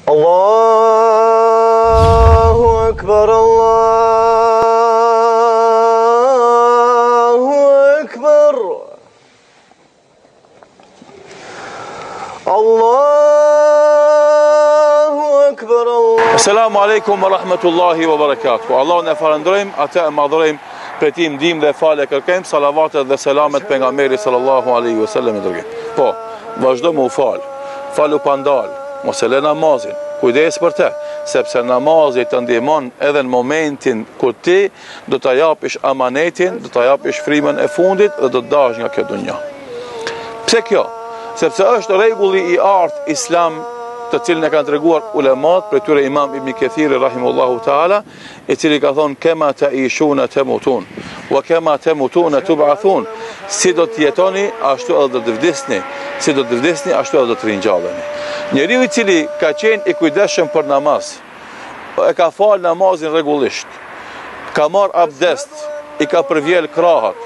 Allahu Ekber, Allahu Ekber. Allahu Ekber, Allah. Assalamu alaikum wa rahmatullahi wa barakatuh. Allah në falënderojmë, atë e madhërojmë, për ti ndihmë dhe falë kërkojmë, salavatet dhe selamet pejgamberit sallallahu alaihi wasallam e dërgim. Po, vazhdo me u falu pa ndal, mos e lë namazin. Kujdes për te, sepse namazi të ndihmon edhe në momentin kur ti do të japësh amanetin, do të japësh frymën e fundit dhe do të dash nga kjo dunja. Pse kjo? Sepse është rregulli i artë islam, të cilën e kanë treguar ulemat, për tyre Imam Ibn Kathiri rahimullahu taala, i cili ka thonë kema ta'ishuna tamutun wa kema tamutuna tub'athun. Si do të jetoni, ashtu edhe do të vdesni. Si do të vdesni, ashtu edhe do të ringjalleni. Njeriu i cili ka qenë i kujdesshëm për namaz, e ka falë namazin rregullisht, ka marr abdest, i ka përvjel krahat,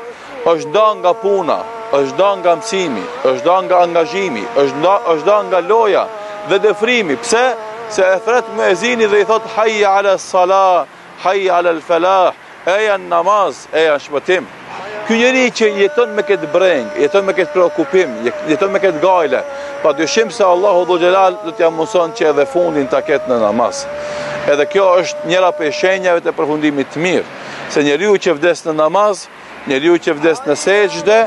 është dalë nga puna, është dalë nga mësimi, është dalë nga angazhimi, është dalë nga loja dhe dëfrimi. Pse? Se e thret muezini dhe i thot hayya ala salah, hayya ala al falah, eja në namaz, eja në shpëtim. Ky njeri që jeton me këtë breng, jeton me këtë preokupim, jeton me këtë gajle, pa dyshim se Allahu Dhu Xhelal do t'ja mëson që edhe fundin ta ketë në namaz. Edhe kjo është njëra prej shenjave të përfundimit të mirë, se njeriu që vdes në namaz, njeriu që vdes në sejdë,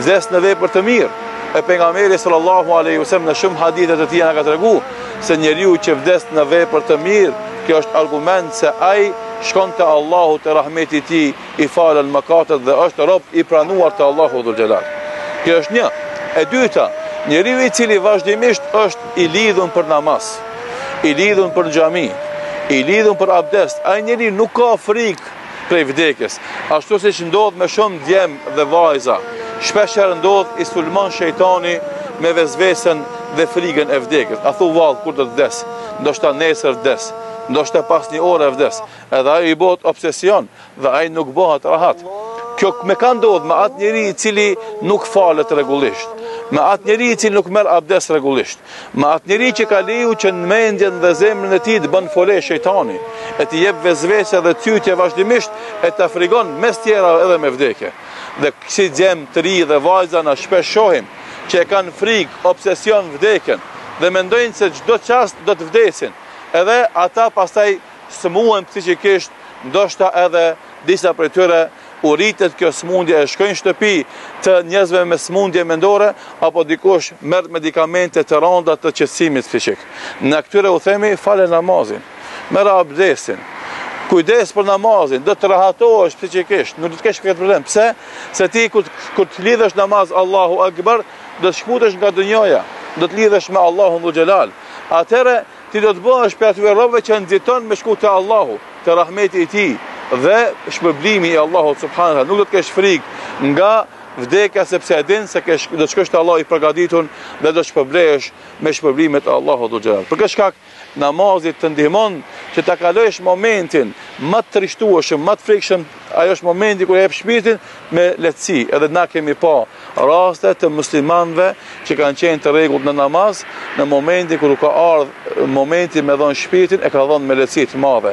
vdes në vepër të mirë. E pejgamberi sallallahu alaihi wasallam në shumë hadithe të tjera ka treguar se njeriu që vdes në vepër të mirë, kjo është argument se ai shkon te Allahu te rahmeti i tij, i falën mëkatet dhe është rob i pranuar te Allahu Dhul Xhelal. Kjo është një. E dyta, njeriu i cili vazhdimisht është i lidhur për namaz, i lidhur për xhami, i lidhur për abdest, ai njeriu nuk ka frikë prej vdekjes. Ashtu siç ndodh me shumë djem dhe vajza, shpeshherë ndodh i sulmon shejtani me vezvesën dhe frikën e vdekjes. A thu vallë kur do të vdes? Ndoshta nesër vdes, ndoshta pas një ore vdes. Edhe ai i bëhet obsesion dhe ai nuk bëhet rahat. Kjo me ka ndodhur me atë njeri i cili nuk falet rregullisht, me atë njeri i cili nuk merr abdest rregullisht, me atë njeri që ka leju që në mendjen dhe zemrën e tij të bën fole shejtani, e t'i jep vezvese dhe cytje vazhdimisht, e ta frigon mes tjera edhe me vdekje. Dhe si djem të ri dhe vajza na shpesh shohim që e kanë frikë, obsesion vdekjen dhe mendojnë se çdo çast do të vdesin. Edhe ata pastaj sëmuen psikikisht, ndoshta edhe disa prej tyre u rritet kjo smundje, e shkojnë shtëpi të njerëzve me smundje mendore, apo dikush merr medikamente të rënda të qetësimit psikik. Në këtyre u themi fale namazin, merr abdestin, kujdes për namazin, do të rahatohesh psikikisht, nuk do të kesh këtë problem. Pse? Se ti kur të lidhesh namaz Allahu Akbar, do të shkputesh nga dunjaja, do të lidhesh me Allahun Dhu Xhelal. Atëherë ti do të bëhesh për atyre robëve që nxiton me shku te Allahu, te rahmeti i tij dhe shpërblimi i Allahut subhanallahu. Nuk do të kesh frikë nga vdekja sepse e din se do të shkosh te Allahu i përgatitur dhe do të shpërblehesh me shpërblimet e Allahut Dhu Xhelal. Për këtë shkak namazit të ndihmon që ta kalosh momentin më të trishtueshëm, më të frikshëm. Ajo është momenti kur jep shpirtin me lehtësi. Edhe na kemi pa raste të muslimanëve që kanë qenë të rregullt në namaz, në momentin kur ka ardhur momenti me dhon shpirtin, e ka dhënë me lehtësi të madhe.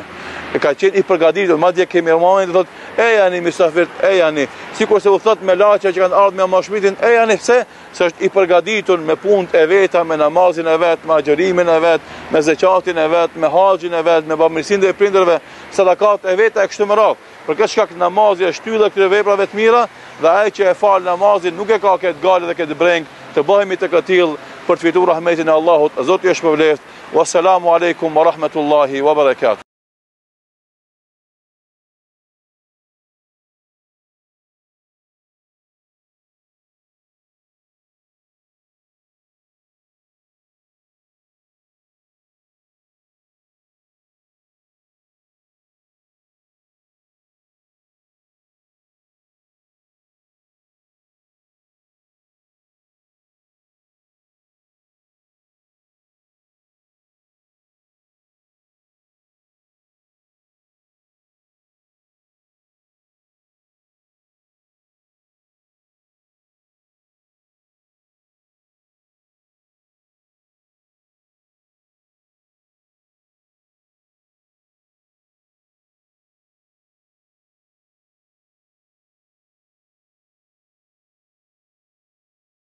E ka qenë i përgatitur, madje kemi momentin thotë e jani mysafir, e jani, sikur se u thot me laçja që kanë ardhur me mashmitin, e jani pse? Se është i përgatitur me punët e veta, me namazin e vet, me agjërimin e vet, me zakatin e vet, me haxhin e vet, me bamirësinë e prindërve, sadakat e veta e kështu me radhë. Për këtë shkak namazi është shtyllë këtyre veprave të mira dhe ai që e fal namazin nuk e ka këtë galë dhe këtë breng, të bëhemi të këtill për të fituar rahmetin e Allahut. Zoti ju shpëlbeft. Wassalamu alaikum wa rahmatullahi wa barakatuh.